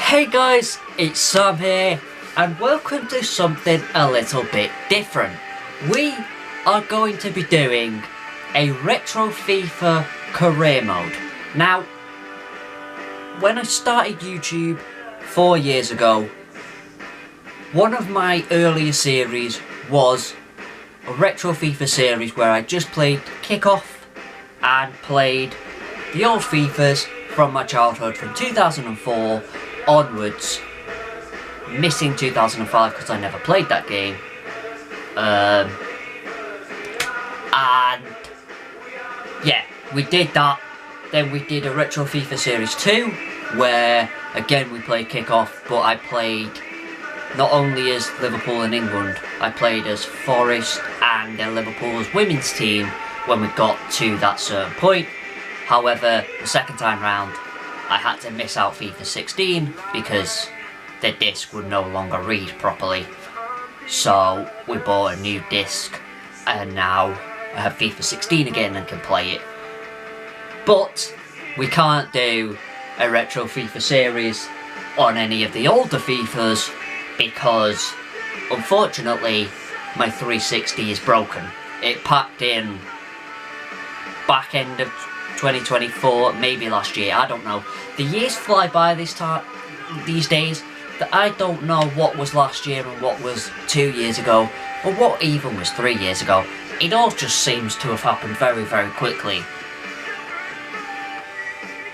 Hey guys, it's Sam here, and welcome to something a little bit different. We are going to be doing a retro FIFA career mode. Now, when I started YouTube 4 years ago, one of my earlier series was a retro FIFA series where I just played Kickoff and played the old FIFAs from my childhood from 2004 onwards, missing 2005 because I never played that game. And yeah, we did that. Then we did a retro FIFA series 2 where again we played Kickoff, but I played not only as Liverpool and England, I played as Forest and Liverpool's women's team when we got to that certain point. However, the second time round, I had to miss out FIFA 16 because the disc would no longer read properly. So we bought a new disc and now I have FIFA 16 again and can play it. But we can't do a retro FIFA series on any of the older FIFAs because unfortunately my 360 is broken. It packed in back end of 2024, maybe last year, I don't know. The years fly by these days that I don't know what was last year and what was 2 years ago, or what even was 3 years ago. It all just seems to have happened very, very quickly.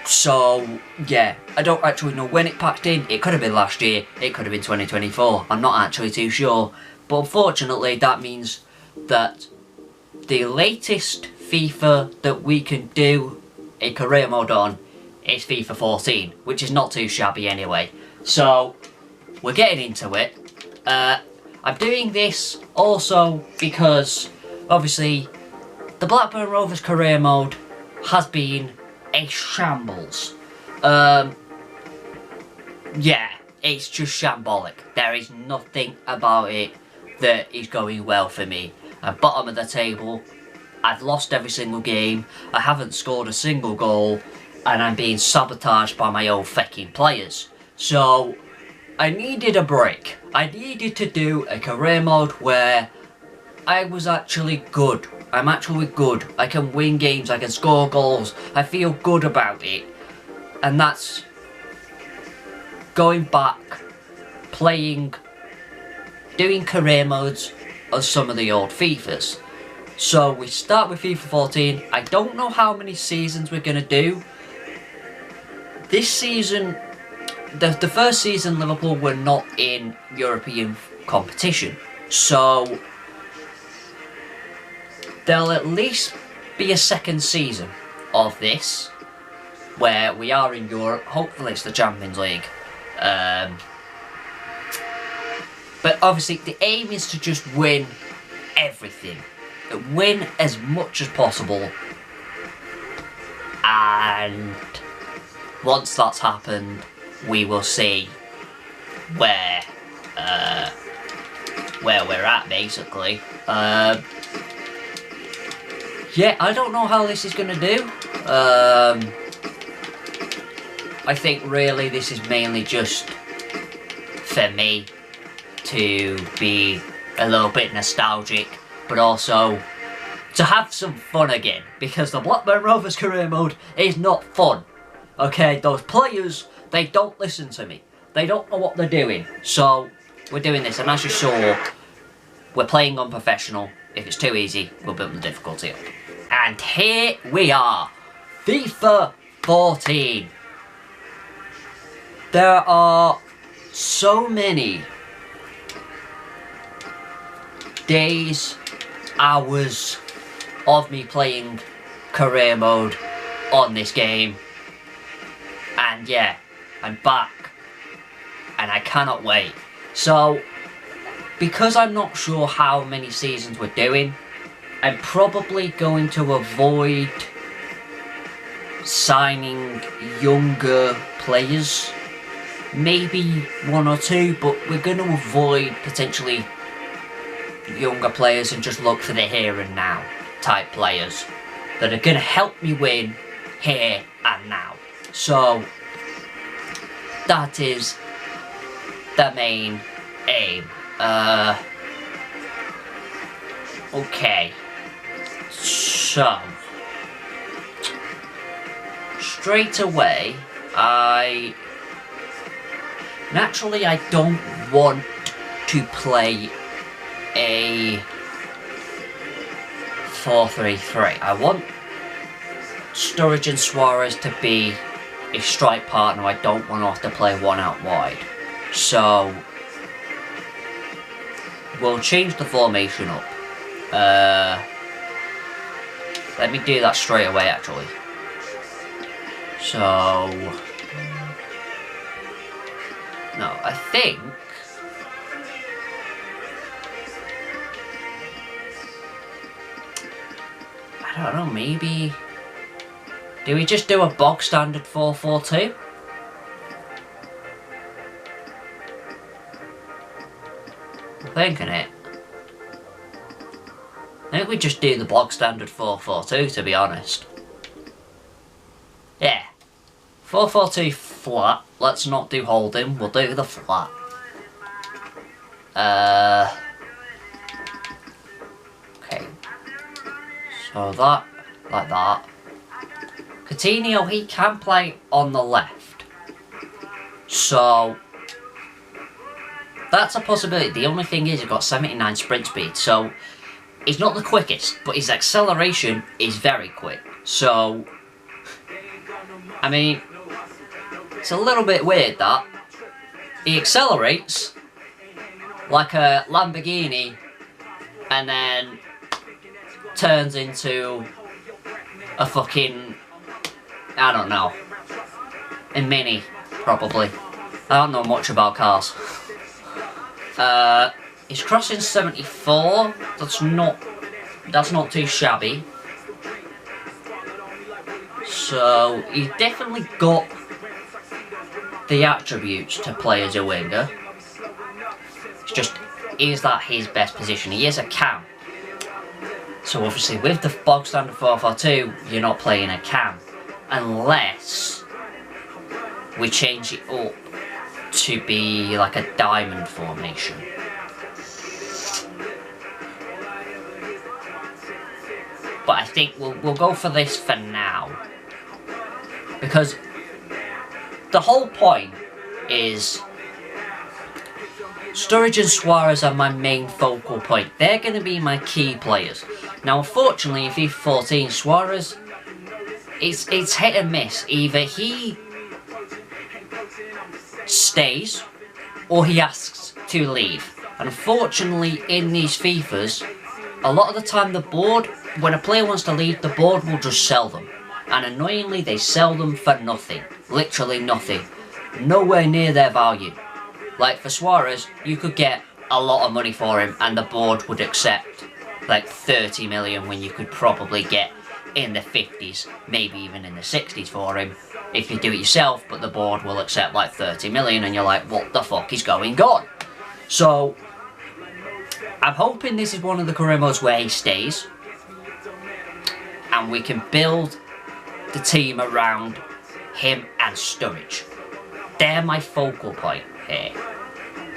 So, yeah, I don't actually know when it packed in. It could have been last year, it could have been 2024, I'm not actually too sure. But unfortunately, that means that the latest FIFA that we can do a career mode on is FIFA 14, which is not too shabby anyway. So, we're getting into it. I'm doing this also because, obviously, the Blackburn Rovers career mode has been a shambles. Yeah, it's just shambolic. There is nothing about it that is going well for me. I'm bottom of the table. I've lost every single game, I haven't scored a single goal, and I'm being sabotaged by my old fucking players. So, I needed a break. I needed to do a career mode where I was actually good. I'm actually good. I can win games, I can score goals, I feel good about it. And that's going back, playing, doing career modes on some of the old FIFAs. So we start with FIFA 14. I don't know how many seasons we're going to do. This season, the first season Liverpool were not in European competition. So there'll at least be a second season of this where we are in Europe. Hopefully it's the Champions League. But obviously the aim is to just win everything. Win as much as possible, and once that's happened we will see where we're at basically. Yeah, I don't know how this is gonna do. I think really this is mainly just for me to be a little bit nostalgic, but also to have some fun again, because the Blackburn Rovers career mode is not fun. Okay, those players, they don't listen to me. They don't know what they're doing. So, we're doing this, and as you saw, we're playing on professional. If it's too easy, we'll build the difficulty up. And here we are, FIFA 14. There are so many days, hours of me playing career mode on this game, and yeah, I'm back and I cannot wait. So because I'm not sure how many seasons we're doing, I'm probably going to avoid signing younger players, maybe 1 or 2, but we're going to avoid potentially younger players and just look for the here and now type players that are going to help me win here and now. So that is the main aim. Okay. So, straight away, naturally I don't want to play a 4-3-3. I want Sturridge and Suarez to be a strike partner. I don't want to have to play one out wide. So, we'll change the formation up. Let me do that straight away, actually. So, no, I think I don't know, maybe do we just do a bog standard 4-4-2? I'm thinking it. I think we just do the bog standard 4-4-2, to be honest. Yeah. 4-4-2 flat. Let's not do holding. We'll do the flat. Okay. So that, like that. Coutinho, he can play on the left. So, that's a possibility. The only thing is, he's got 79 sprint speed. So, he's not the quickest, but his acceleration is very quick. So, I mean, it's a little bit weird that he accelerates like a Lamborghini and then turns into a fucking, I don't know, a Mini, probably. I don't know much about cars. He's crossing 74. That's not too shabby. So he's definitely got the attributes to play as a winger. It's just, is that his best position? He is a cam. So obviously with the bog standard 4-4-2, you're not playing a cam. Unless we change it up to be like a diamond formation. But I think we'll go for this for now. Because the whole point is Sturridge and Suarez are my main focal point. They're going to be my key players. Now, unfortunately, in FIFA 14, Suarez, it's hit and miss. Either he stays or he asks to leave. And unfortunately, in these FIFAs, a lot of the time the board, when a player wants to leave, the board will just sell them. And annoyingly, they sell them for nothing. Literally nothing. Nowhere near their value. Like for Suarez, you could get a lot of money for him and the board would accept like 30 million when you could probably get in the 50s, maybe even in the 60s for him if you do it yourself, but the board will accept like 30 million and you're like, what the fuck is going on? So, I'm hoping this is one of the Carimos where he stays and we can build the team around him and Sturridge. They're my focal point here.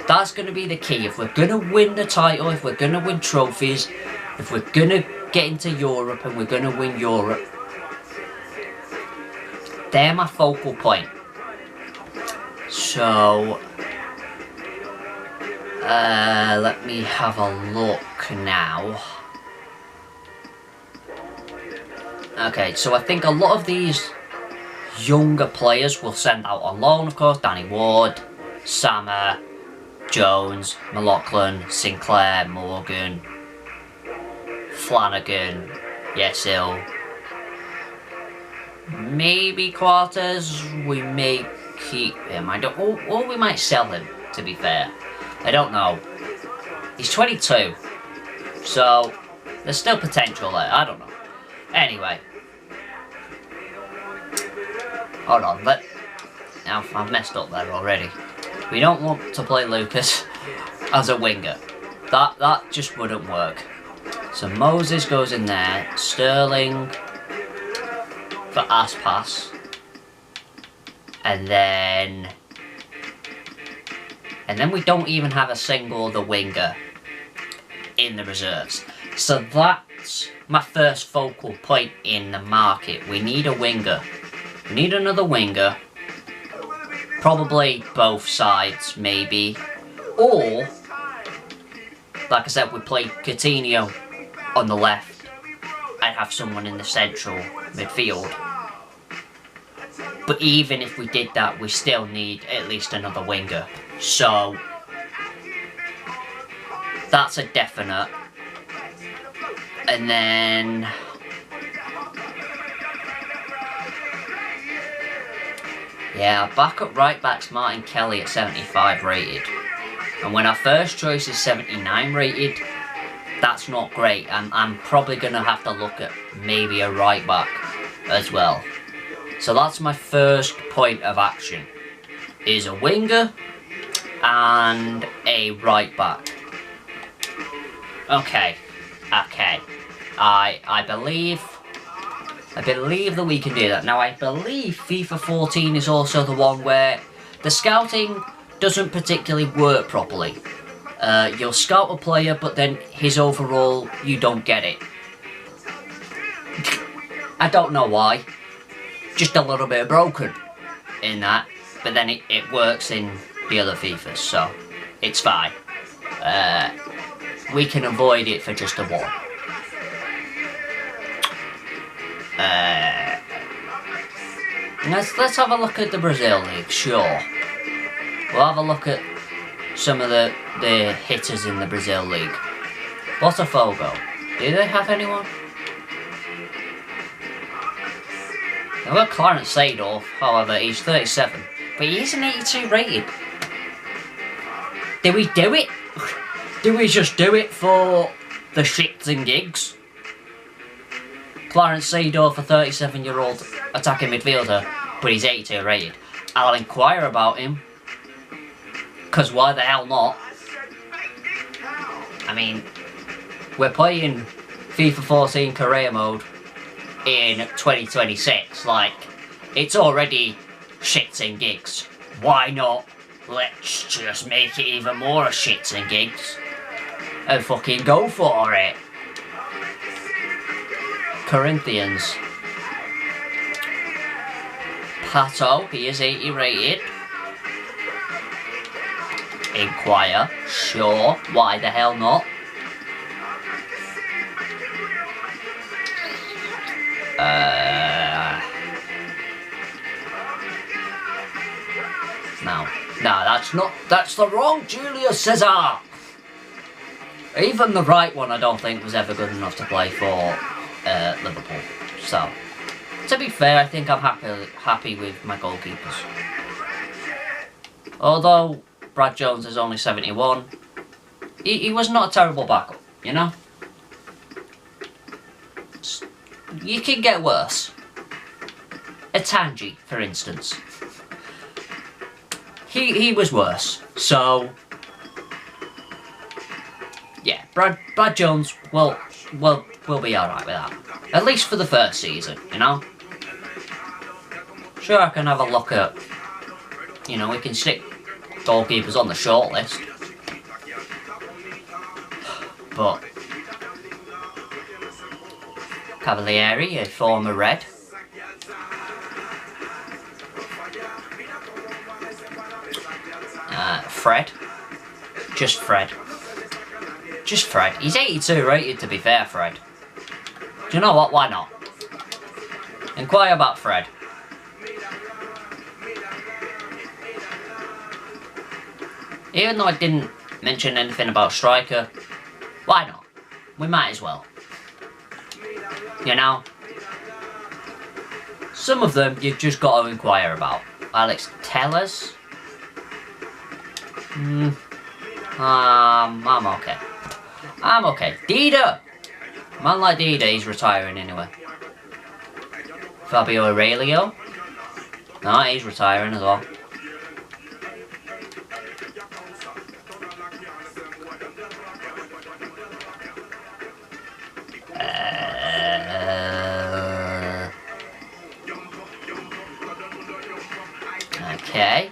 That's going to be the key. If we're going to win the title, if we're going to win trophies, if we're going to get into Europe and we're going to win Europe, they're my focal point. So, let me have a look now. Okay, so I think a lot of these younger players will send out on loan, of course. Danny Ward, Sammer, Jones, McLaughlin, Sinclair, Morgan, Flanagan, Yesil. Maybe Quarters, we may keep him. Or we might sell him, to be fair. I don't know. He's 22, so there's still potential there. I don't know. Anyway. Hold on, now I've messed up there already. We don't want to play Lucas as a winger. That just wouldn't work. So Moses goes in there. Sterling for Aspas. And then And then we don't even have a single other winger in the reserves. So that's my first focal point in the market. We need a winger. We need another winger. Probably both sides, maybe. Or, like I said, we play Coutinho on the left. I'd have someone in the central midfield. But even if we did that, we still need at least another winger. So, that's a definite. And then... yeah, our backup right back's Martin Kelly at 75 rated. And when our first choice is 79 rated, that's not great. I'm probably going to have to look at maybe a right back as well. So that's my first point of action. Is a winger and a right back. Okay. I believe that we can do that. Now I believe FIFA 14 is also the one where the scouting doesn't particularly work properly. You'll scout a player, but then his overall, you don't get it. I don't know why. Just a little bit broken in that, but then it works in the other FIFAs, so it's fine. We can avoid it for just a one. Let's have a look at the Brazil League, sure. We'll have a look at some of the hitters in the Brazil League. Botafogo, do they have anyone? They've got Clarence Seedorf, however, he's 37, but he is an 82 rated. Do we do it? Do we just do it for the shits and gigs? Clarence Seedorf, a 37-year-old attacking midfielder, but he's 82 rated. I'll inquire about him, because why the hell not? I mean, we're playing FIFA 14 career mode in 2026, like, it's already shits and gigs. Why not? Let's just make it even more shits and gigs and fucking go for it. Corinthians. Pato, he is 80 rated. Inquire, sure, why the hell not? No, that's the wrong Julius Caesar! Even the right one I don't think was ever good enough to play for Liverpool. So, to be fair, I think I'm happy with my goalkeepers. Although Brad Jones is only 71, he was not a terrible backup, you know? You can get worse. Atanji, for instance. He was worse. So yeah, Brad Jones will be alright with that. At least for the first season, you know? Sure, I can have a look at, you know, we can stick goalkeepers on the shortlist. But Cavalieri, a former Red. Fred. Just Fred. Just Fred. He's 82 rated, to be fair, Fred. Do you know what? Why not? Inquire about Fred. Even though I didn't mention anything about striker, why not? We might as well. You know? Some of them you've just got to inquire about. Alex Tellers. I'm okay. I'm okay. Dida! Man like Dida, he's retiring anyway. Fabio Aurelio. No, he's retiring as well. Okay.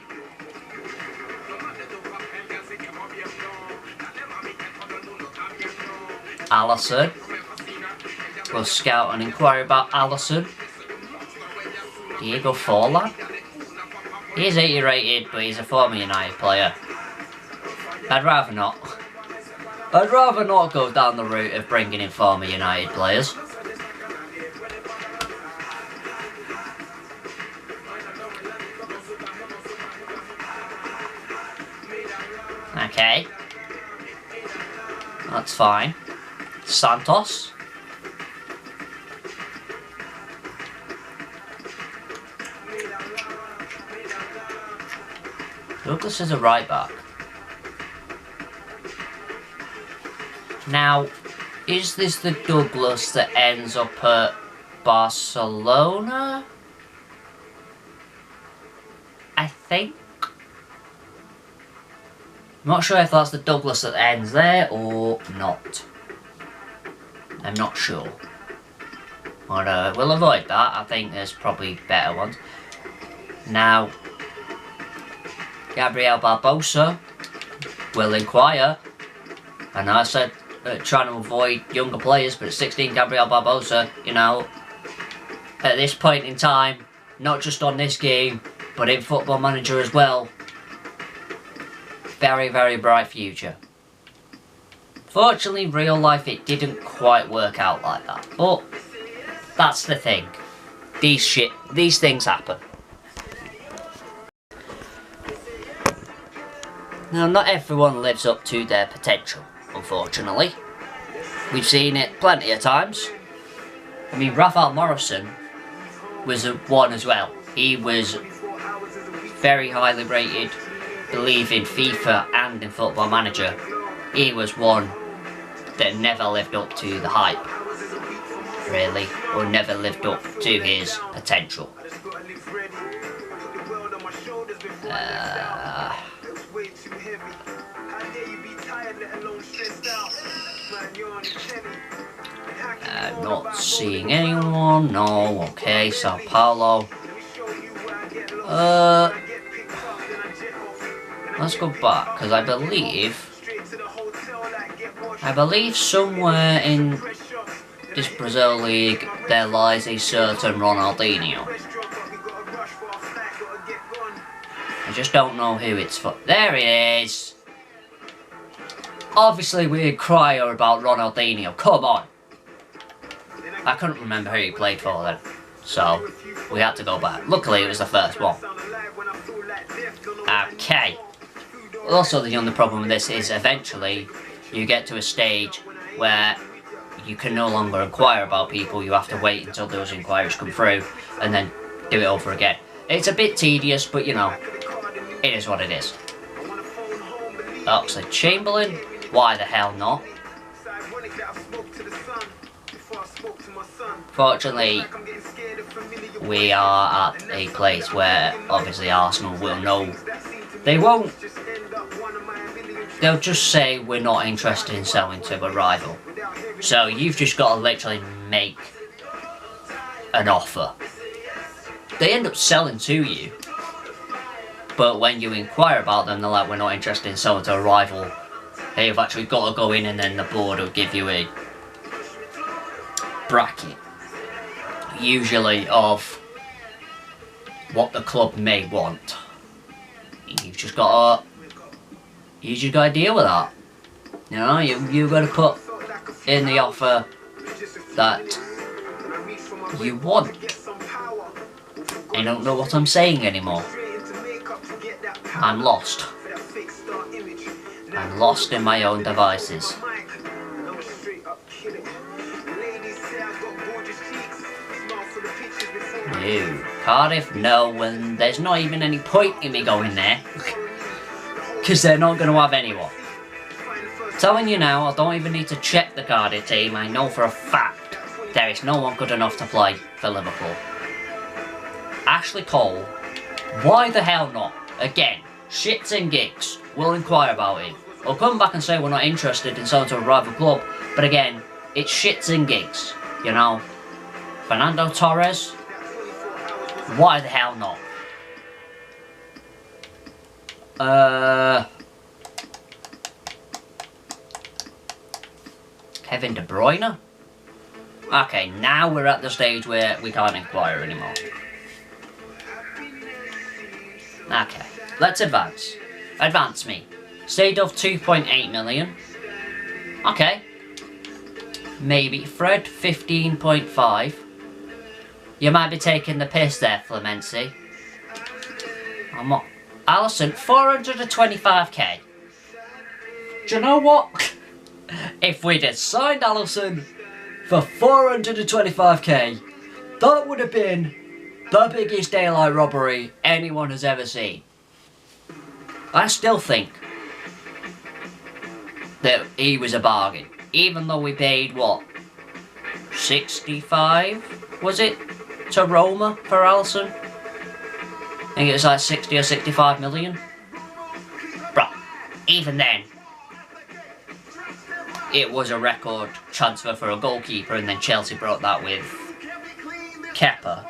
Alisson. We'll scout and inquire about Alisson. Diego Forlan. He is 80 rated, but he's a former United player. I'd rather not go down the route of bringing in former United players. Okay. That's fine. Santos. Douglas is a right back. Now, is this the Douglas that ends up at Barcelona? I think. I'm not sure if that's the Douglas that ends there or not. I'm not sure. But we'll avoid that. I think there's probably better ones. Now, Gabriel Barbosa will inquire. And I said trying to avoid younger players, but at 16, Gabriel Barbosa, you know, at this point in time, not just on this game, but in Football Manager as well, very, very bright future. Fortunately, real life, it didn't quite work out like that, but that's the thing. These things happen. Now, not everyone lives up to their potential, unfortunately. We've seen it plenty of times. I mean, Rafael Morrison was one as well. He was very highly rated, I believe in FIFA and in Football Manager. He was one that never lived up to the hype, really, or never lived up to his potential. Not seeing anyone, no, okay, Sao Paulo. Let's go back, because I believe somewhere in this Brazil league there lies a certain Ronaldinho. I just don't know who it's for. There it is! Obviously we inquire about Ronaldinho, come on! I couldn't remember who he played for then, so we had to go back. Luckily it was the first one. Okay. Also the only problem with this is eventually you get to a stage where you can no longer inquire about people, you have to wait until those inquiries come through and then do it over again. It's a bit tedious, but you know, it is what it is. Oxlade Chamberlain, why the hell not? Fortunately, we are at a place where obviously Arsenal will know. They'll just say we're not interested in selling to a rival. So you've just got to literally make an offer. They end up selling to you, but when you inquire about them, they're like, we're not interested in selling to a rival. Hey, you've actually got to go in, and then the board will give you a bracket, usually of what the club may want. You've just got to deal with that. You know, you've got to put in the offer that you want. I don't know what I'm saying anymore. I'm lost. I'm lost in my own devices. No. Cardiff, no, and there's not even any point in me going there. Because they're not going to have anyone. Telling you now, I don't even need to check the Cardiff team. I know for a fact there is no one good enough to play for Liverpool. Ashley Cole, why the hell not? Again, shits and gigs. We'll inquire about it. We'll come back and say we're not interested in selling to a rival club. But again, it's shits and gigs. You know? Fernando Torres, why the hell not? Kevin De Bruyne? Okay, now we're at the stage where we can't inquire anymore. Okay, let's advance. Advance me. Seedorf 2.8 million. Okay. Maybe. Fred 15.5. You might be taking the piss there, Clemency. I'm not. Alisson 425k. Do you know what? If we'd have signed Alisson for 425k, that would have been the biggest daylight robbery anyone has ever seen. I still think that he was a bargain, even though we paid what, 65 was it to Roma for Alisson? I think it was like 60 or 65 million. Bro, even then, it was a record transfer for a goalkeeper, and then Chelsea broke that with Kepa,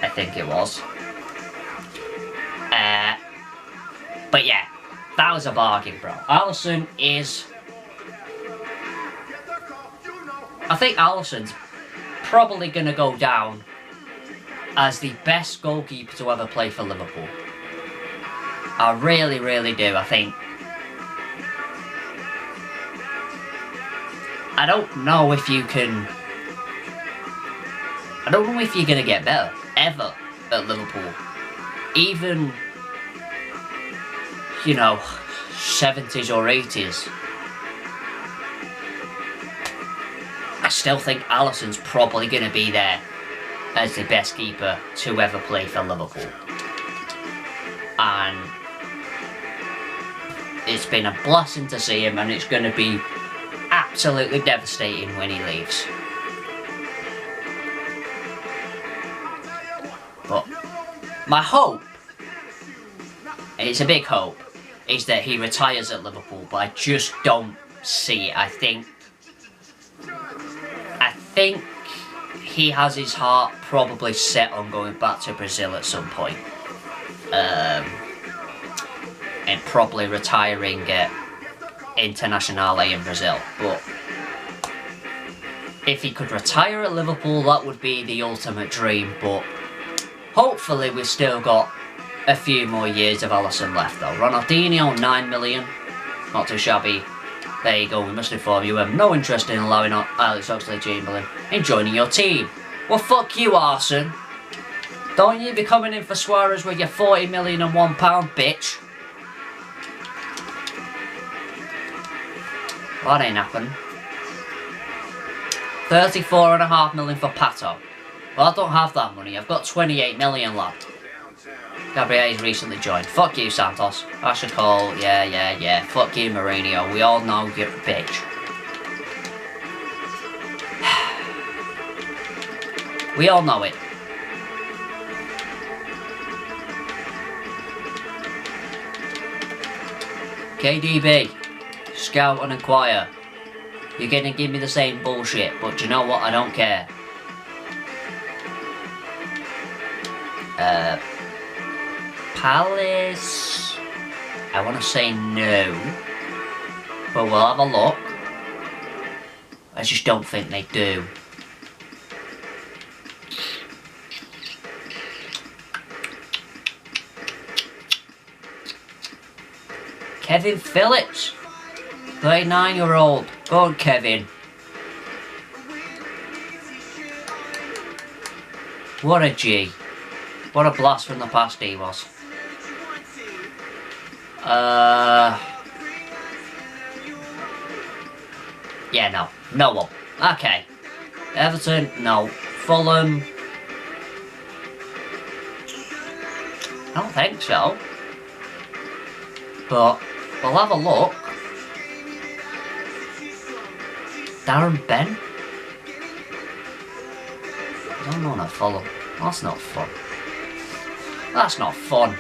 I think it was. But yeah, that was a bargain, bro. Alisson is... I think Alisson's probably going to go down as the best goalkeeper to ever play for Liverpool. I really, really do. I think... I don't know if you can... I don't know if you're going to get better, ever, at Liverpool. Even, you know, 70s or 80s. I still think Alisson's probably going to be there as the best keeper to ever play for Liverpool. And it's been a blessing to see him, and it's going to be absolutely devastating when he leaves. But my hope, and it's a big hope, is that he retires at Liverpool, but I just don't see it. I think he has his heart probably set on going back to Brazil at some point. And probably retiring at Internazionale in Brazil. But if he could retire at Liverpool, that would be the ultimate dream. But hopefully we've still got a few more years of Alisson left though. Ronaldinho, 9 million. Not too shabby. There you go, we must inform you have no interest in allowing Alex Oxlade-Chamberlain in joining your team. Well, fuck you, Arsene. Don't you be coming in for Suarez with your 40 million and £1, bitch. That ain't happened. 34.5 million for Pato. Well, I don't have that money. I've got 28 million, lad. Gabriel's recently joined. Fuck you, Santos. Ashley Cole. Yeah. Fuck you, Mourinho. We all know you're a bitch. We all know it. KDB. Scout and inquire. You're gonna give me the same bullshit, but do you know what? I don't care. Palace... I want to say no. But we'll have a look. I just don't think they do. Kevin Phillips. 39-year-old. Go on, Kevin. What a G. What a blast from the past he was. Yeah, no. No one. Okay. Everton, no. Fulham. I don't think so. But we'll have a look. Darren Ben? I don't know, not Fulham. That's not fun. That's not fun.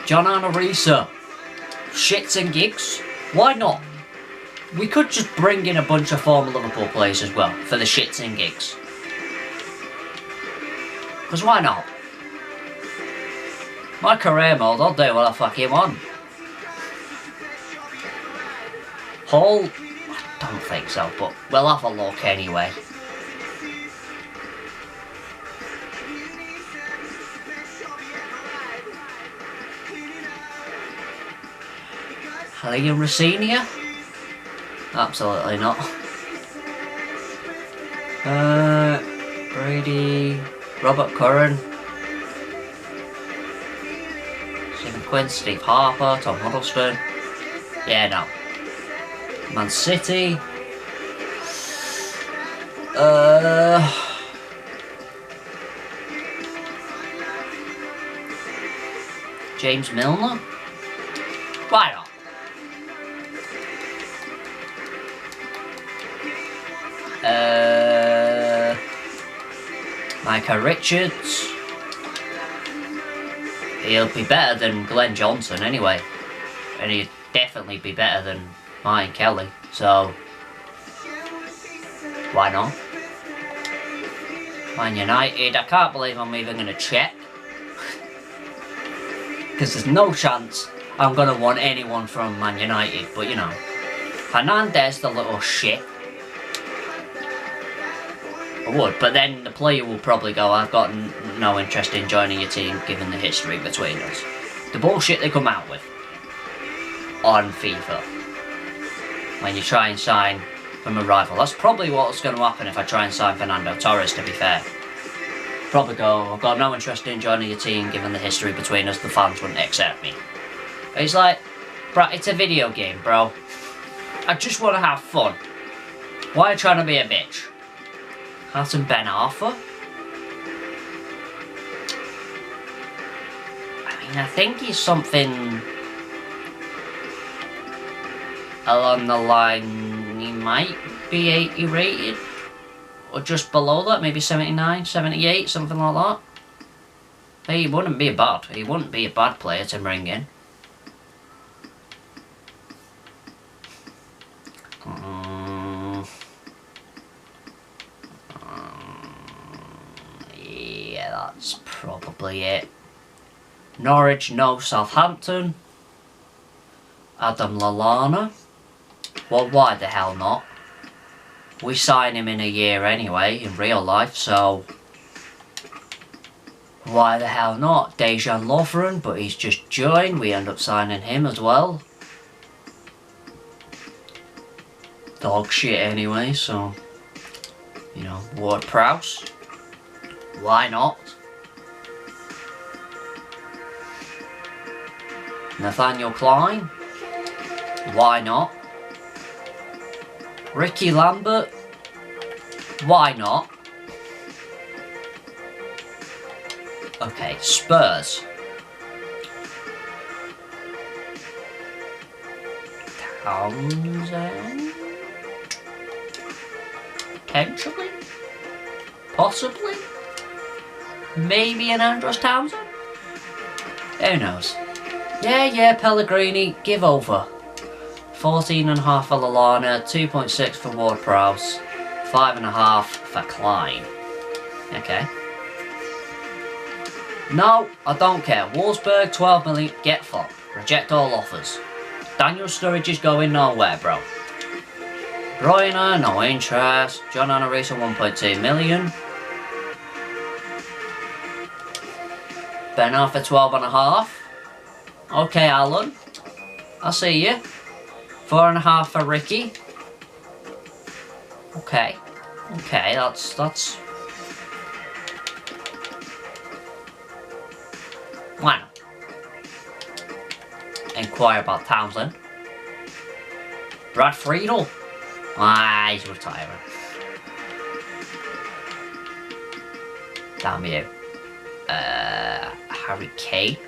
John Arnorisa. Shits and gigs. Why not? We could just bring in a bunch of former Liverpool players as well for the shits and gigs. Because why not? My career mode, I'll do what I fucking want. Paul? I don't think so, but we'll have a look anyway. Liam Rossini? Absolutely not. Brady, Robert Curran, Stephen Quinn, Steve Harper, Tom Huddleston. Yeah, no. Man City. James Milner? Why not? Micah Richards. He'll be better than Glenn Johnson anyway. And he'd definitely be better than Martin Kelly. So, why not? Man United. I can't believe I'm even going to check. Because there's no chance I'm going to want anyone from Man United. But you know, Hernandez, the little shit. I would, but then the player will probably go, I've got no interest in joining your team given the history between us. The bullshit they come out with on FIFA when you try and sign from a rival. That's probably what's going to happen if I try and sign Fernando Torres, to be fair. Probably go, I've got no interest in joining your team given the history between us, the fans wouldn't accept me. But he's like, bro, it's a video game, bro. I just want to have fun. Why are you trying to be a bitch? Hasn't Ben Arthur? I mean, I think he's something along the line, he might be 80 rated, or just below that, maybe 79, 78, something like that. But he wouldn't be a bad player to bring in. Yeah, that's probably it. Norwich, no. Southampton. Adam Lallana. Well, why the hell not? We sign him in a year anyway, in real life, so why the hell not? Dejan Lovren, but he's just joined. We end up signing him as well. Dog shit anyway, so, you know, Ward-Prowse. Why not? Nathaniel Klein. Why not? Ricky Lambert. Why not? Okay, Spurs. Townsend? Potentially? Possibly? Maybe an Andros Townsend? Who knows? Yeah, Pellegrini, give over. 14.5 for Lallana, 2.6 for Ward-Prowse, 5.5 for Klein. Okay. No, I don't care. Wolfsburg, 12 million, get fucked. Reject all offers. Daniel Sturridge is going nowhere, bro. Bruyne, no interest. John Anarisa, 1.2 million. Ben Arthur, 12.5. Okay, Alan. I see you. 4.5 for Ricky. Okay, that's... Why not? Inquire about Townsend. Brad Friedel. Ah, he's retiring. Damn you. Harry Kane.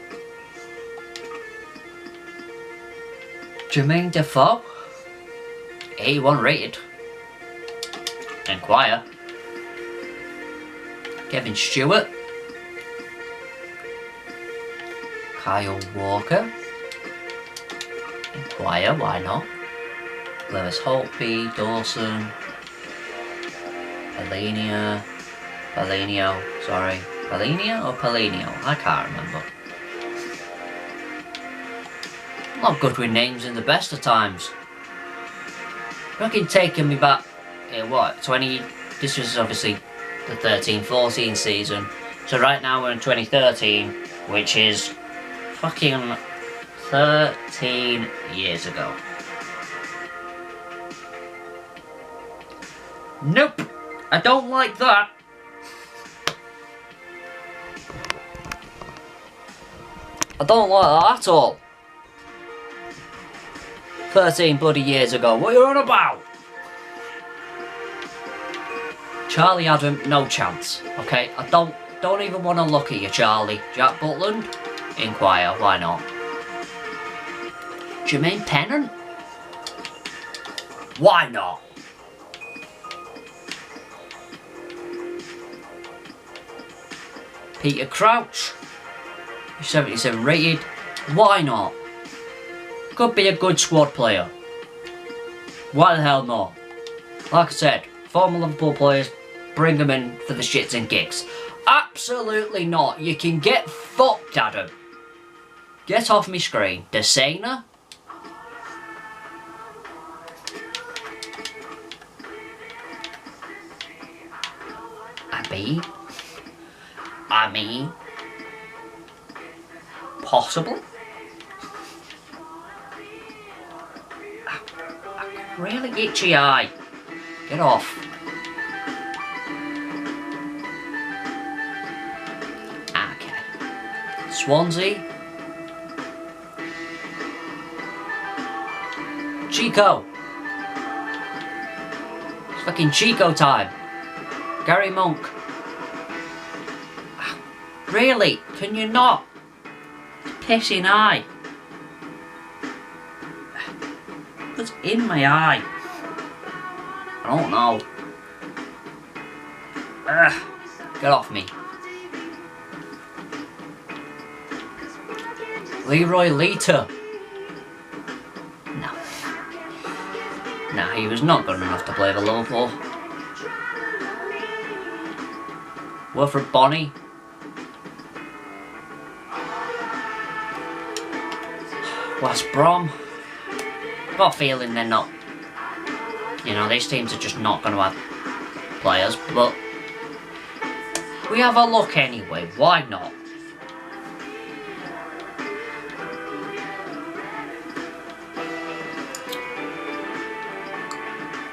Jermaine Defoe. 81 rated. Inquire. Kevin Stewart. Kyle Walker. Inquire, why not? Lewis Holtby, Dawson. Palinio, sorry. Palinio or Palinio? I can't remember. I'm not good with names in the best of times. Fucking taking me back, what, 20, this was obviously the 13-14 season. So right now we're in 2013, which is fucking 13 years ago. Nope, I don't like that. I don't like that at all. 13 bloody years ago, what are you on about? Charlie Adam, no chance. Okay, I don't even want to look at you, Charlie. Jack Butland? Inquire, why not? Jermaine Pennant? Why not? Peter Crouch? 77 rated. Why not? Could be a good squad player. Why the hell not? Like I said, former Liverpool players, bring them in for the shits and gigs. Absolutely not. You can get fucked, Adam. Get off me screen. Desena? I mean, possibly. Really itchy eye. Get off. Okay. Swansea. Chico. It's fucking Chico time. Gary Monk. Really? Can you not? Pissing eye. What's in my eye? I don't know. Get off me. Leroy Lita. No. Nah, he was not good enough to play for Liverpool. Wilfred Bonney. West Brom. I've got a feeling they're not, you know, these teams are just not going to have players, but we have a look anyway, why not?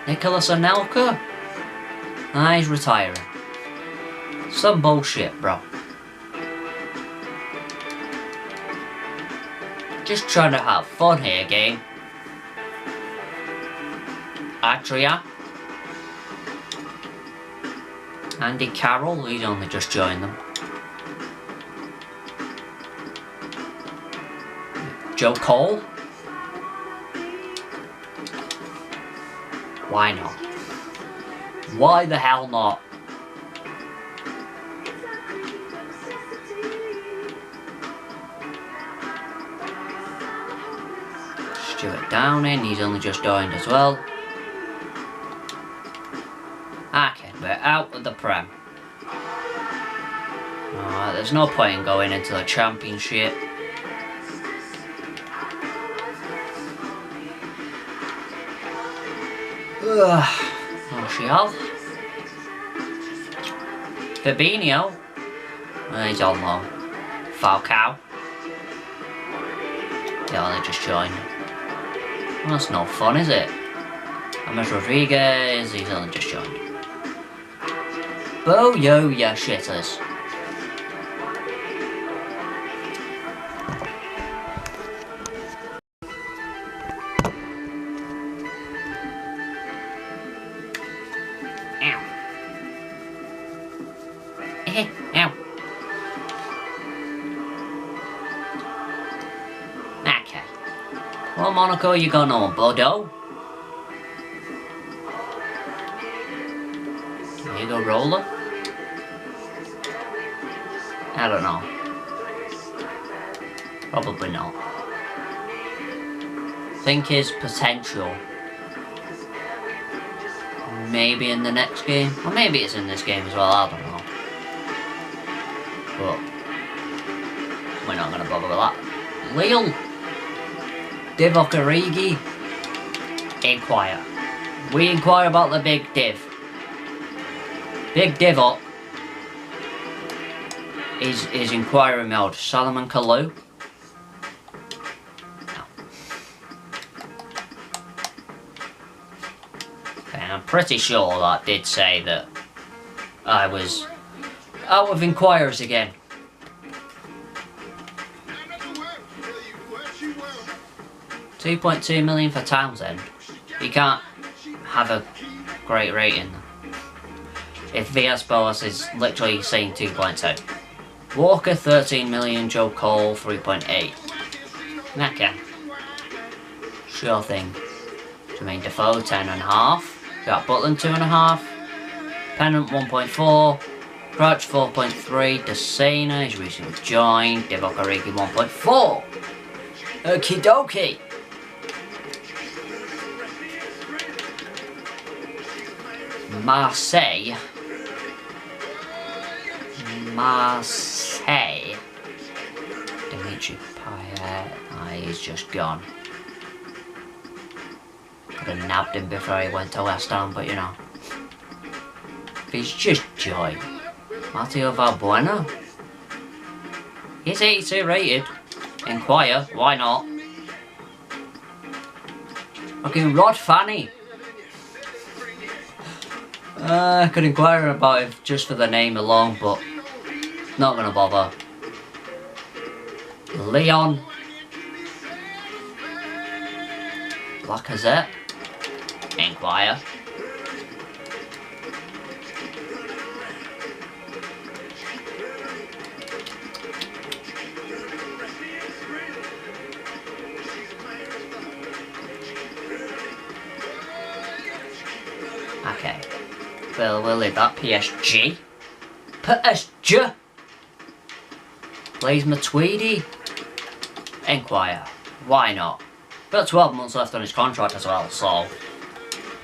Nicholas Anelka? Ah, he's retiring. Some bullshit, bro. Just trying to have fun here, game. Adria. Andy Carroll, he's only just joined them. Joe Cole. Why not? Why the hell not? Stuart Downing, he's only just joined as well. Okay, we're out of the Prem. There's no point in going into the Championship. Martial. Fabinho. He's on loan. Falcao. Yeah, they just joined. Well, that's no fun, is it? James Rodriguez, he's only just joined. Oh, yo, yeah, shitters. Ow. Okay. Well, Monaco, you going on, Bordeaux? There you go, Roller. I don't know. Probably not. Think his potential. Maybe in the next game. Or maybe it's in this game as well, I don't know. But we're not going to bother with that. Lille. Divock Origi. Inquire. We inquire about the big div. Big div up is inquiry mode. Solomon Kalou. No. Okay, I'm pretty sure that did say that I was out of inquirers again. $2.2 million for Townsend. You can't have a great rating if Villas-Boas is literally saying 2.2. Walker 13 million, Joe Cole 3.8. Naka. Sure thing. Jermaine Defoe 10.5. Got Butland 2.5. Pennant 1.4. Crouch 4.3. Desena is recently joined. Divock Origi 1.4. Okie dokie. Marseille. Dimitri Payet. He's just gone. Could have nabbed him before he went to West Ham, but you know. He's just joy. Matteo Valbuena. He's 82 rated. Inquire, why not? Fucking Rod Fanny. I could inquire about it just for the name alone, but not gonna bother. Leon. Lacazette. Inquire. Okay. Well, we'll leave that. PSG. PSG. Blaise Matuidi. Inquire. Why not? Got 12 months left on his contract as well, so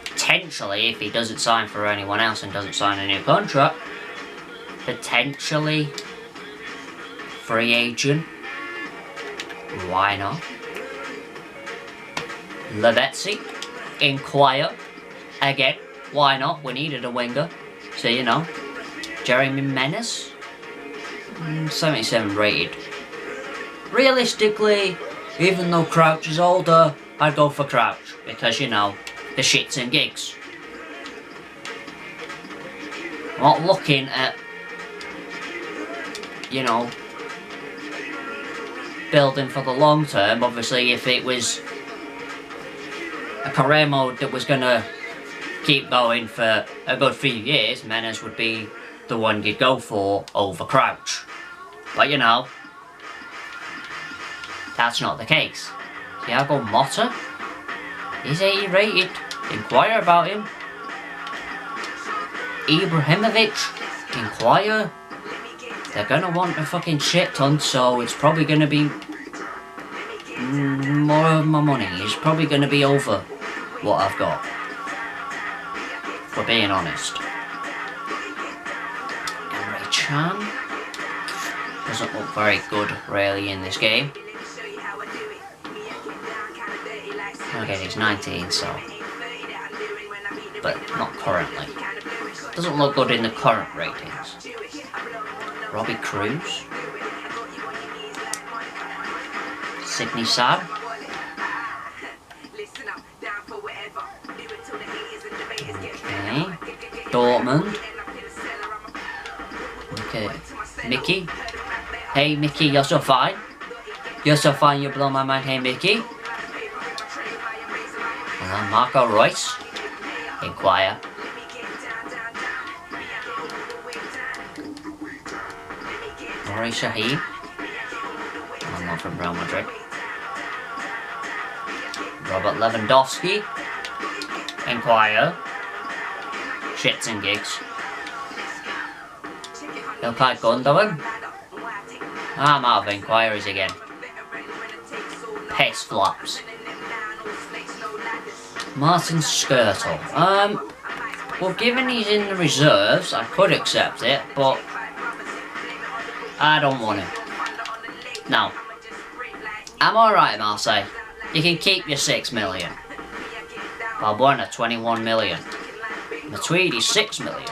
potentially, if he doesn't sign for anyone else and doesn't sign a new contract, potentially free agent. Why not? Lavezzi. Inquire. Again. Why not? We needed a winger. So, you know. Jeremy Menes. 77 rated. Realistically, even though Crouch is older, I'd go for Crouch. Because, you know, the shits and gigs. I'm not looking at, you know, building for the long term. Obviously, if it was a career mode that was going to keep going for a good few years, Menes would be the one you'd go for over Crouch. But you know, that's not the case. Thiago Motta, he's 80 rated. Inquire about him. Ibrahimovic, inquire. They're gonna want a fucking shit ton, so it's probably gonna be more of my money. It's probably gonna be over what I've got. For being honest. Emre Can doesn't look very good really in this game. Okay, he's 19, so, but not currently. Doesn't look good in the current ratings. Robbie Cruz. Sidney Saab. Okay. Dortmund. Okay. Mickey. Hey Mickey, you're so fine. You're so fine, you blow my mind. Hey Mickey. And then Marco Reus. Inquire. Rory Shaheen. I'm not from Real Madrid. Robert Lewandowski. Inquire. Shits and gigs. Ilkay Gundogan. I'm out of inquiries again. Piss flops. Martin Skirtle. Well, given he's in the reserves, I could accept it, but I don't want him. No. I'm alright, Marseille. You can keep your 6 million. Balbuena 21 million. Matuidi 6 million.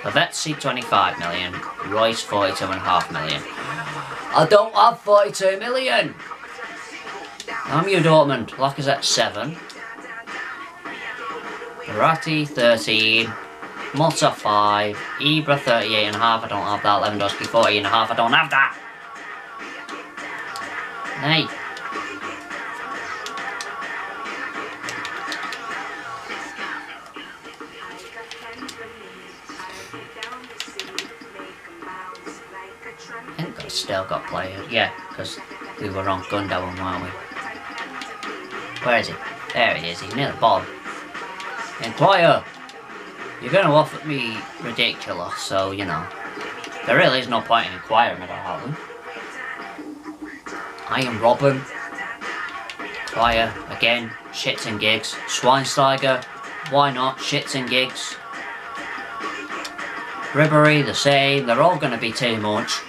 Lavezzi 25 million. Royce 42.5 million. I don't have 42 million! I'm you, Dortmund. Lacazette 7. Verratti 13. Motta 5. Ibra 38.5. I don't have that. Lewandowski 40.5. I don't have that! Hey. I think I still got players. Yeah, because we were on Gundogan, weren't we? Where is he? There he is. He's near the bottom. Inquire. You're going to offer me ridiculous, so, you know. There really is no point in inquiring about Haaland. I am Robin. Inquire. Again. Shits and gigs. Schweinsteiger. Why not? Shits and gigs. Ribery, the same. They're all going to be too much.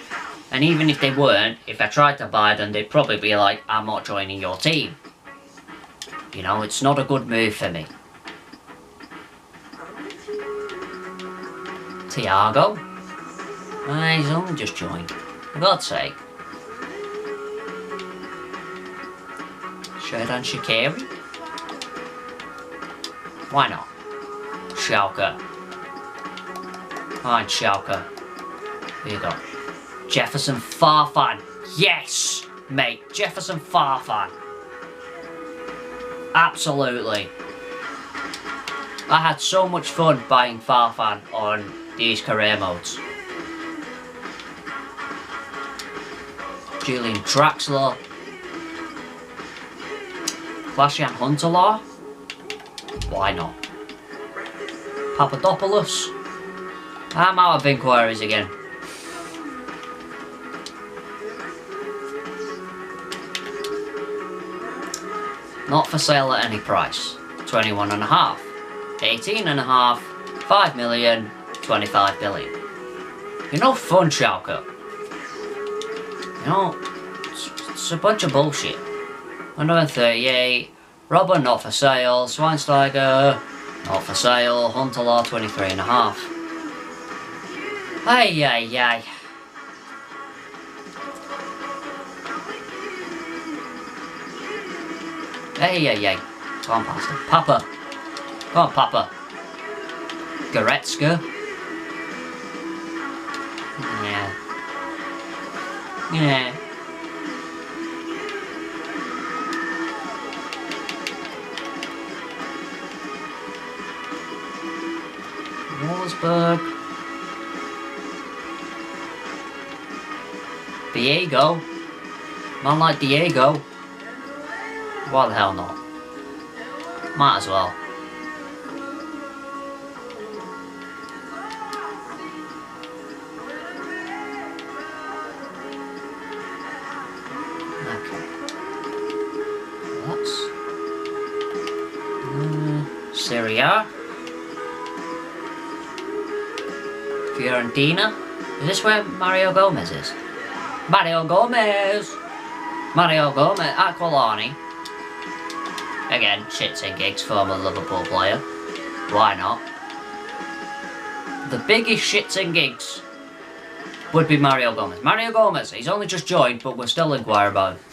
And even if they weren't, if I tried to buy them, they'd probably be like, I'm not joining your team. You know, it's not a good move for me. Thiago. He's only just joined. For God's sake. Xherdan Shaqiri. Why not? Schalke. Fine, Schalke. Here you go. Jefferson Farfan. Yes, mate. Jefferson Farfan. Absolutely. I had so much fun buying Farfan on these career modes. Julian Draxler. Klaas-Jan Huntelaar. Why not? Papadopoulos. I'm out of inquiries again. Not for sale at any price. 21.5. 18.5. 5 million. 25 billion. You're no fun, Schalke. You know, it's a bunch of bullshit. 138. Robin, not for sale. Schweinsteiger, not for sale. Huntelaar, 23.5. Ay, ay, ay. Hey, hey, hey. Go on, Pastor. Papa. Go on, Papa. Goretzka. Yeah. Yeah. Wolfsburg. Diego. Man like Diego. Why the hell not? Might as well. Okay. That's Serie A. Fiorentina. Is this where Mario Gomez is? Mario Gomez! Mario Gomez. Aquilani. Again, shits and gigs, former Liverpool player. Why not? The biggest shits and gigs would be Mario Gomez. Mario Gomez, he's only just joined, but we're still inquiring about him.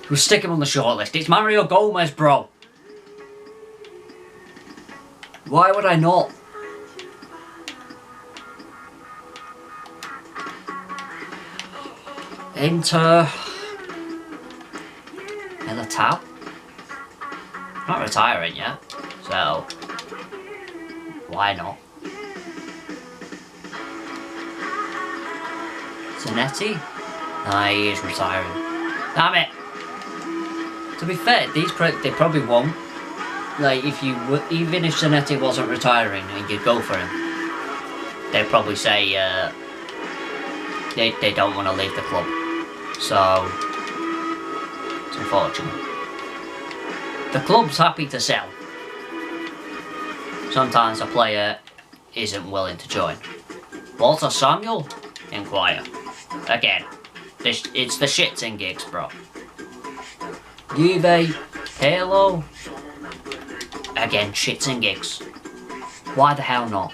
We'll stick him on the shortlist. It's Mario Gomez, bro. Why would I not? Inter. Militao. Not retiring yet, so why not? Zanetti? Nah, he is retiring. Damn it! To be fair, they probably won't. Like, if you even if Zanetti wasn't retiring and you'd go for him, they'd probably say they don't want to leave the club. So it's unfortunate. The club's happy to sell. Sometimes a player isn't willing to join. Walter Samuel? Inquire. Again, it's the shits and gigs, bro. Juve, Halo. Again, shits and gigs. Why the hell not?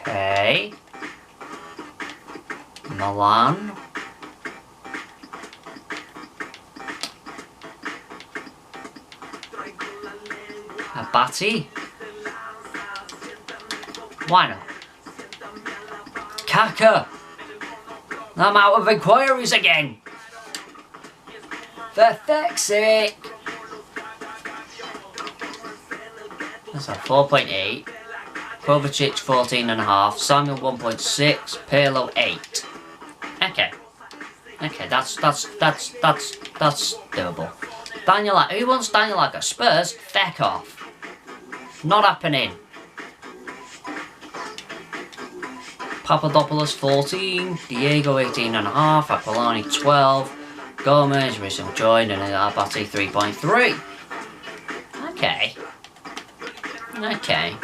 Okay. Milan. Abati. Why not? Kaka. I'm out of inquiries again. For fuck's sake. That's a 4.8. Kovacic 14.5. Samuel 1.6. Pirlo 8. Okay. Okay, that's doable. Daniel, who wants Daniel Agger? Spurs? Feck off. Not happening. Papadopoulos 14, Diego 18.5, Aquilani 12, Gomez recently joined, and Abati 3.3. Okay. Okay.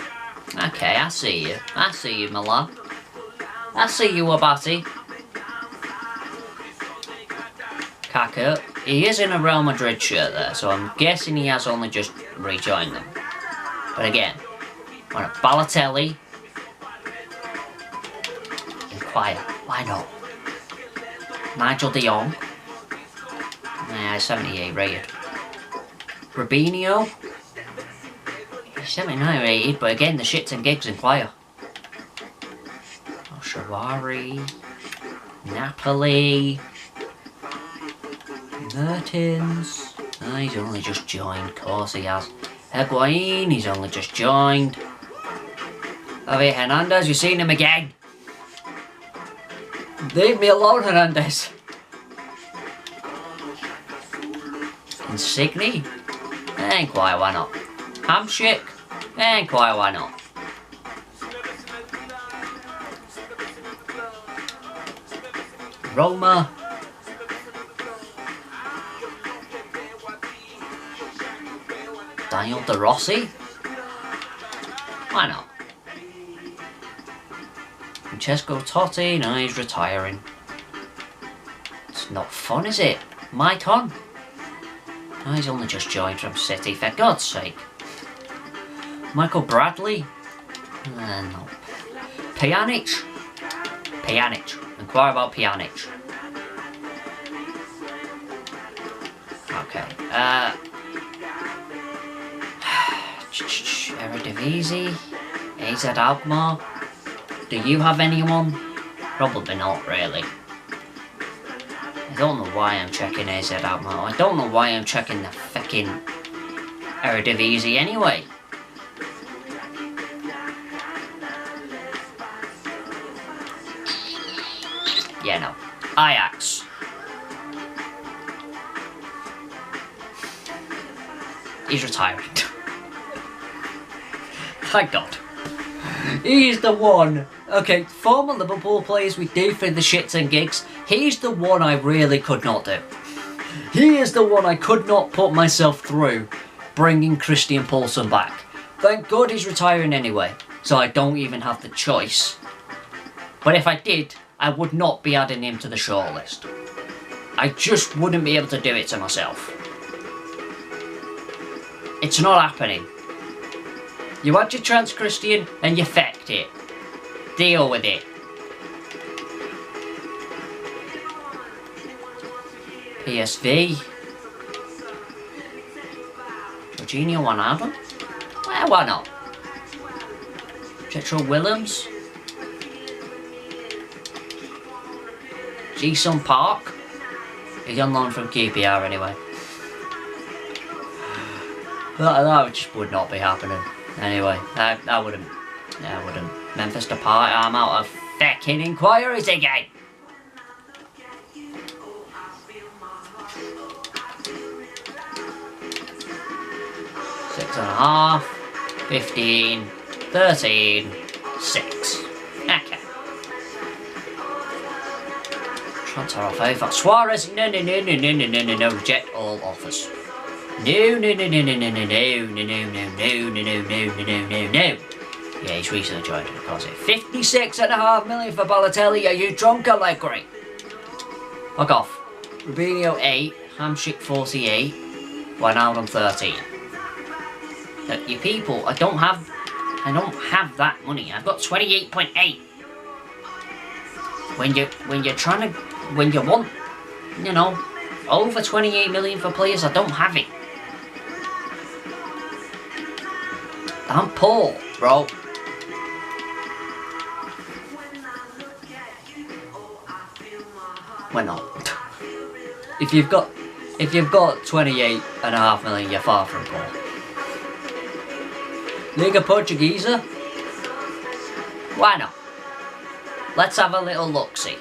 Okay, I see you. I see you, my lad. I see you, Abati. Kaka. He is in a Real Madrid shirt there, so I'm guessing he has only just rejoined them. But again, on a Balotelli. Inquire. Why not? Nigel de Jong. Nah, 78 rated. Robinho. He's 79 rated, but again, the shits and gigs inquire. Shawari. Napoli. Mertens. Oh, he's only just joined, of course he has. Higuain, he's only just joined. Javier Hernandez, you've seen him again. Leave me alone, Hernandez. Insigne? Ain't quite, why not? Hamsik? Ain't quite, why not? Roma? Daniel De Rossi? Why not? Francesco Totti, no, he's retiring. It's not fun, is it? Maicon? No, he's only just joined from City, for God's sake. Michael Bradley? No. Pjanic? Pjanic. Inquire about Pjanic. Okay. Eredivisie? AZ Alkmaar? Do you have anyone? Probably not, really. I don't know why I'm checking AZ Alkmaar. I don't know why I'm checking the fucking Eredivisie anyway. Yeah, no. Ajax. He's retiring. Thank God. He's the one. Okay, former Liverpool players we do for the shits and gigs. He's the one I really could not do. He is the one I could not put myself through bringing Christian Poulsen back. Thank God he's retiring anyway, so I don't even have the choice. But if I did, I would not be adding him to the shortlist. I just wouldn't be able to do it to myself. It's not happening. You had your chance, Christian, and you fecked it. Deal with it. PSV. Jorginho Wijnaldum? Well, why not? Jetro Willems. Ji-Sung Park. He's on loan from QPR anyway. That just would not be happening. Anyway, I wouldn't. I wouldn't. Memphis Depay, I'm out of fucking inquiries again. Six and a half, 15, 13, 6. Okay. Transfer offer. Suarez, no, reject all offers. No. Yeah, he's recently joined the deposit. 56.5 million for Balotelli. Are you drunk, Allegri? Fuck off. Rubinho 8, Hamsik 48, Wijnaldum 13. Look, you people, I don't have that money. I've got 28.8. When you're trying to, when you want, you know, over 28 million for players, I don't have it. I'm poor, bro. Why not? If you've got 28.5 million, you're far from poor. Liga Portuguesa? Why not? Let's have a little look-see.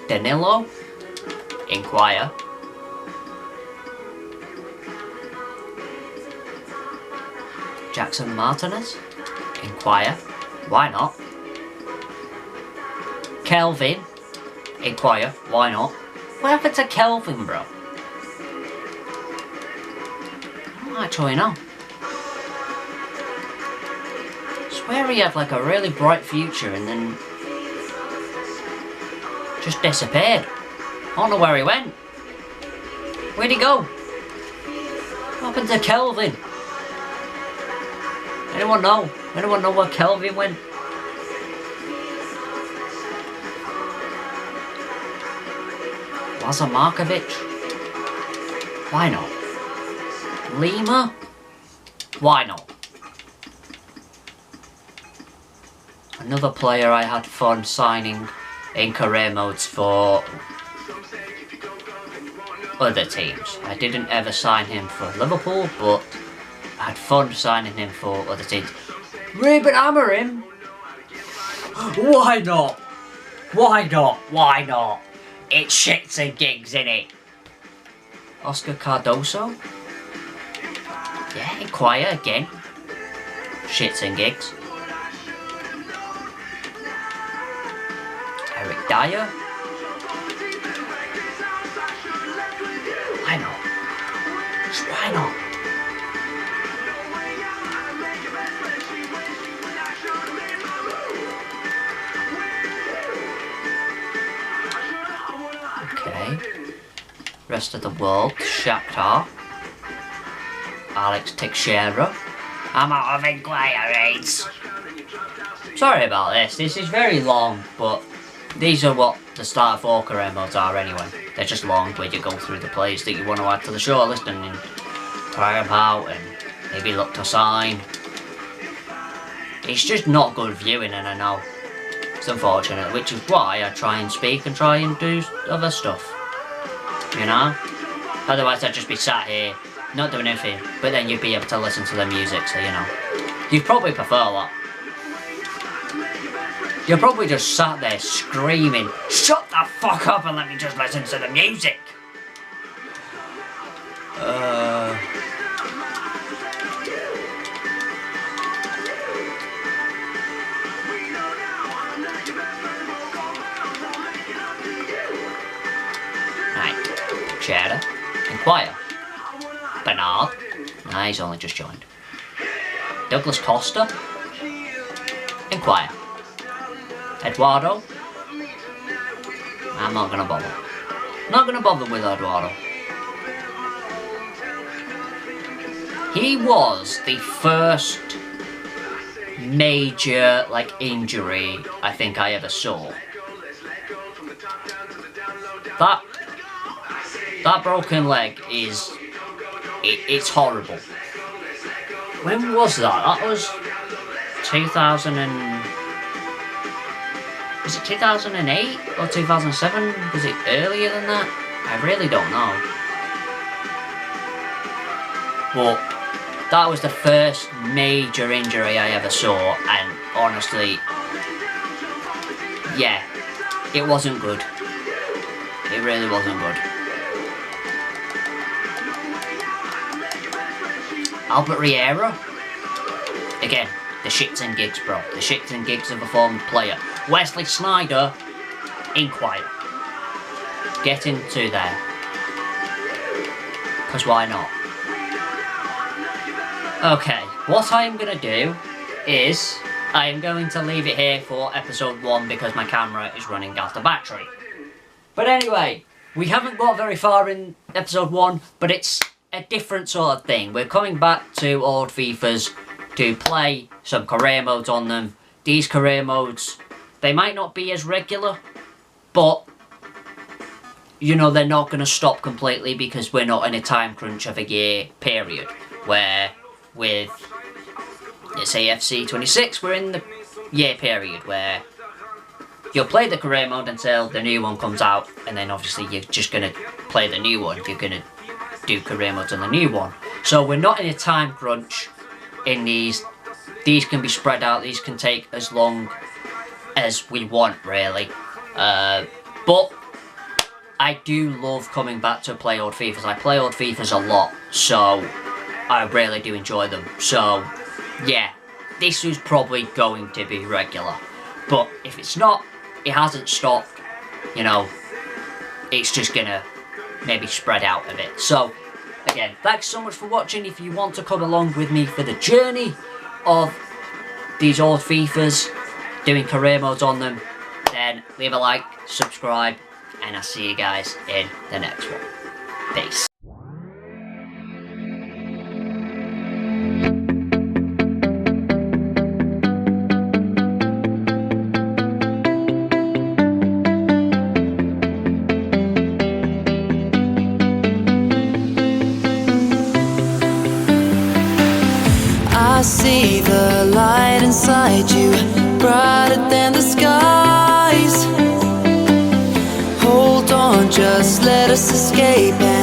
Danilo? Inquire. Jackson Martinez? Inquire. Why not? Kelvin? Inquire. Why not? What happened to Kelvin, bro? I don't actually know. I swear he had like a really bright future and then just disappeared. I don't know where he went. Where'd he go? What happened to Kelvin? Anyone know? Anyone know where Kelvin went? Lazar Markovic? Why not? Lima? Why not? Another player I had fun signing in career modes for other teams. I didn't ever sign him for Liverpool, but I had fun signing him for other teams. Ruben Amorim? Why not? Why not? Why not? It's shits and gigs, innit? Oscar Cardoso? Yeah, inquire again. Shits and gigs. Eric Dyer? Why not? Just why not? Okay. Rest of the world. Shakhtar. Alex Teixeira. I'm out of inquiries. Sorry about this. This is very long, but these are what the start of 4 career modes are anyway. They're just long where you go through the players that you want to add to the shortlist and try them out and maybe look to sign. It's just not good viewing, and I know it's unfortunate, which is why I try and speak and try and do other stuff. You know? Otherwise I'd just be sat here not doing anything, but then you'd be able to listen to the music, so you know. You'd probably prefer that. You're probably just sat there screaming, shut the fuck up and let me just listen to the music. Right, Cheddar, inquire. Bernard, nah, he's only just joined. Douglas Costa, inquire. Eduardo, I'm not gonna bother. Not gonna bother with Eduardo. He was the first major, like, injury I think I ever saw. That broken leg is, it's horrible. When was that? That was 2000 and... Was it 2008 or 2007? Was it earlier than that? I really don't know. But that was the first major injury I ever saw, and honestly, yeah, it wasn't good. It really wasn't good. Albert Riera? Again, the shits and gigs, bro. The shits and gigs of a former player. Wesley Sneijder, inquire. get into there. Because why not? Okay, what I am going to do is I am going to leave it here for episode 1 because my camera is running out of battery. But anyway, we haven't got very far in episode 1, but it's a different sort of thing. We're coming back to old FIFAs to play some career modes on them. These career modes, they might not be as regular, but you know, they're not going to stop completely because we're not in a time crunch of a year period. Where with, let's say, FC 26, we're in the year period where you'll play the career mode until the new one comes out, and then obviously you're just going to play the new one. You're going to do career modes on the new one. So we're not in a time crunch in these. These can be spread out. These can take as long as we want, really. But I do love coming back to play old FIFAs. I play old FIFAs a lot, so I really do enjoy them. So, yeah, this is probably going to be regular. But if it's not, it hasn't stopped, you know, it's just gonna maybe spread out a bit. So, again, thanks so much for watching. If you want to come along with me for the journey of these old FIFAs, doing career modes on them, then leave a like, subscribe, and I'll see you guys in the next one. Peace. I see the light inside you, brighter than the skies. Hold on, just let us escape.